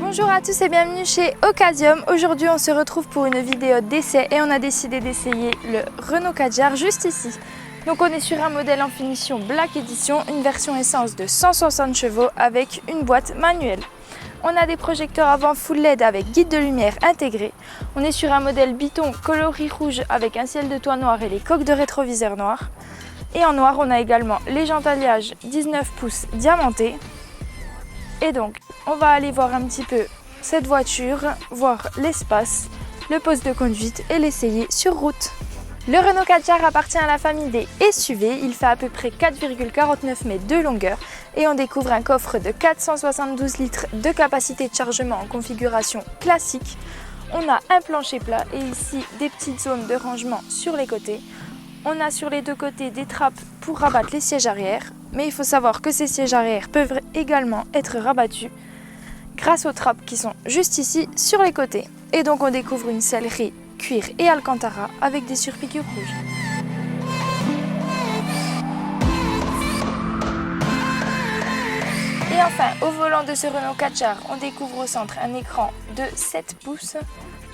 Bonjour à tous et bienvenue chez Ocasium. Aujourd'hui on se retrouve pour une vidéo d'essai et on a décidé d'essayer le Renault Kadjar juste ici. Donc on est sur un modèle en finition Black Edition, une version essence de 160 chevaux avec une boîte manuelle. On a des projecteurs avant full LED avec guide de lumière intégré. On est sur un modèle Biton coloris rouge avec un ciel de toit noir et les coques de rétroviseur noir. Et en noir on a également les jantes alliage 19 pouces diamantées. Et donc, on va aller voir un petit peu cette voiture, voir l'espace, le poste de conduite et l'essayer sur route. Le Renault Kadjar appartient à la famille des SUV, il fait à peu près 4,49 mètres de longueur et on découvre un coffre de 472 litres de capacité de chargement en configuration classique. On a un plancher plat et ici des petites zones de rangement sur les côtés. On a sur les deux côtés des trappes pour rabattre les sièges arrière, mais il faut savoir que ces sièges arrière peuvent également être rabattus grâce aux trappes qui sont juste ici sur les côtés. Et donc on découvre une sellerie cuir et alcantara avec des surpiqûres rouges. Et enfin, au volant de ce Renault Kadjar, on découvre au centre un écran de 7 pouces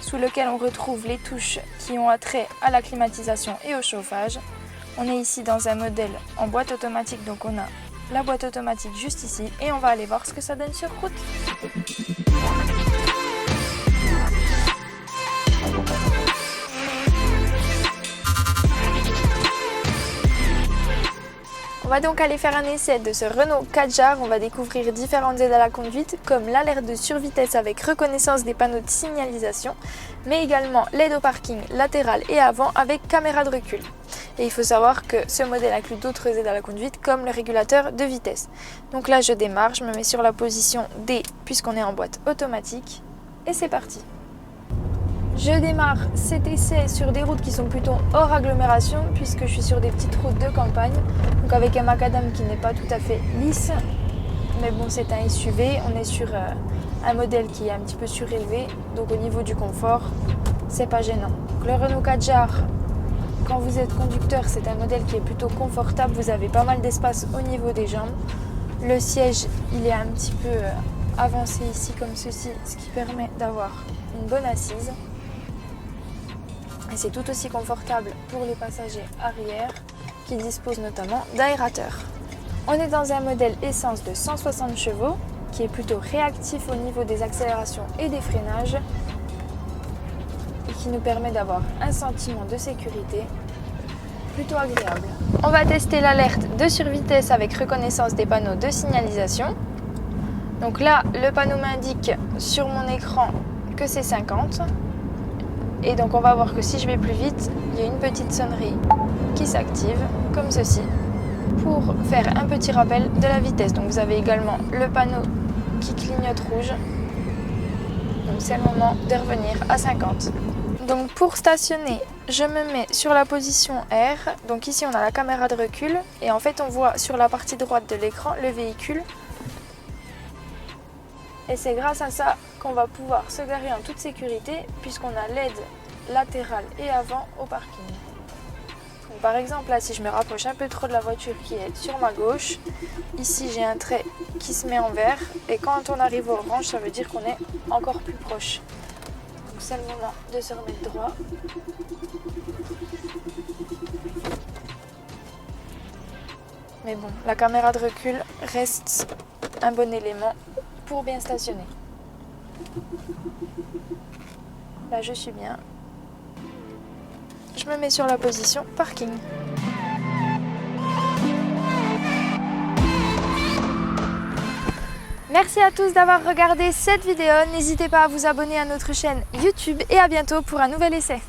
sous lequel on retrouve les touches qui ont attrait à la climatisation et au chauffage. On est ici dans un modèle en boîte automatique, donc on a la boîte automatique juste ici et on va aller voir ce que ça donne sur route. On va donc aller faire un essai de ce Renault Kadjar. On va découvrir différentes aides à la conduite comme l'alerte de survitesse avec reconnaissance des panneaux de signalisation, mais également l'aide au parking latéral et avant avec caméra de recul. Et il faut savoir que ce modèle inclut d'autres aides à la conduite comme le régulateur de vitesse. Donc là je démarre, je me mets sur la position D puisqu'on est en boîte automatique et c'est parti. Je démarre cet essai sur des routes qui sont plutôt hors agglomération puisque je suis sur des petites routes de campagne, donc avec un macadam qui n'est pas tout à fait lisse, mais bon c'est un SUV, on est sur un modèle qui est un petit peu surélevé, donc au niveau du confort c'est pas gênant. Donc, le Renault Kadjar, quand vous êtes conducteur, c'est un modèle qui est plutôt confortable, vous avez pas mal d'espace au niveau des jambes. Le siège il est un petit peu avancé ici comme ceci, ce qui permet d'avoir une bonne assise. Et c'est tout aussi confortable pour les passagers arrière qui disposent notamment d'aérateurs. On est dans un modèle essence de 160 chevaux qui est plutôt réactif au niveau des accélérations et des freinages et qui nous permet d'avoir un sentiment de sécurité plutôt agréable. On va tester l'alerte de survitesse avec reconnaissance des panneaux de signalisation. Donc là, le panneau m'indique sur mon écran que c'est 50. Et donc on va voir que si je vais plus vite, il y a une petite sonnerie qui s'active comme ceci pour faire un petit rappel de la vitesse. Donc vous avez également le panneau qui clignote rouge. Donc c'est le moment de revenir à 50. Donc pour stationner, je me mets sur la position R. Donc ici on a la caméra de recul et en fait on voit sur la partie droite de l'écran le véhicule. Et c'est grâce à ça qu'on va pouvoir se garer en toute sécurité puisqu'on a l'aide latérale et avant au parking. Donc par exemple là si je me rapproche un peu trop de la voiture qui est sur ma gauche, ici j'ai un trait qui se met en vert et quand on arrive au orange ça veut dire qu'on est encore plus proche. Donc c'est le moment de se remettre droit. Mais bon, la caméra de recul reste un bon élément pour bien stationner. Là je suis bien. Je me mets sur la position parking. Merci à tous d'avoir regardé cette vidéo. N'hésitez pas à vous abonner à notre chaîne YouTube et à bientôt pour un nouvel essai.